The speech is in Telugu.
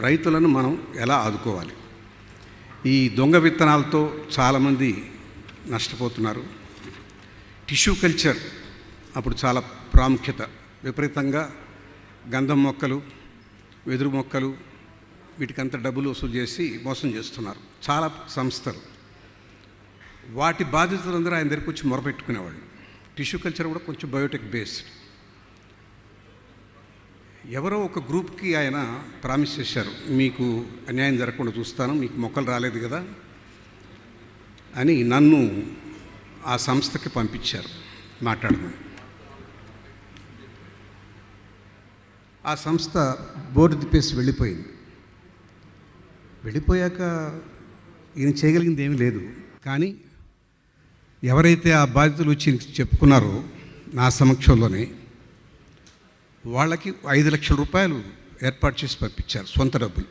రైతులను మనం ఎలా ఆదుకోవాలి. ఈ దొంగ విత్తనాలతో చాలామంది నష్టపోతున్నారు. టిష్యూ కల్చర్ అప్పుడు చాలా ప్రాముఖ్యత, విపరీతంగా గంధం మొక్కలు, వెదురు మొక్కలు, వీటికంత డబ్బులు వసూలు చేసి మోసం చేస్తున్నారు చాలా సంస్థలు. వాటి బాధితులందరూ ఆయన దగ్గరికి వచ్చి మొరపెట్టుకునేవాళ్ళు. టిష్యూ కల్చర్ కూడా కొంచెం బయోటెక్ బేస్డ్. ఎవరో ఒక గ్రూప్కి ఆయన ప్రామిస్ చేశారు, మీకు అన్యాయం జరగకుండా చూస్తాను, మీకు మొక్కలు రాలేదు కదా అని నన్ను ఆ సంస్థకి పంపించారు మాట్లాడమని. ఆ సంస్థ బోర్డు తిప్పేసి వెళ్ళిపోయింది. వెళ్ళిపోయాక ఈయన చేయగలిగింది ఏమీ లేదు. కానీ ఎవరైతే ఆ బాధితులు వచ్చి చెప్పుకున్నారో నా సమక్షంలోనే, వాళ్ళకి 5 లక్షల రూపాయలు ఏర్పాటు చేసి పంపించారు, సొంత డబ్బులు.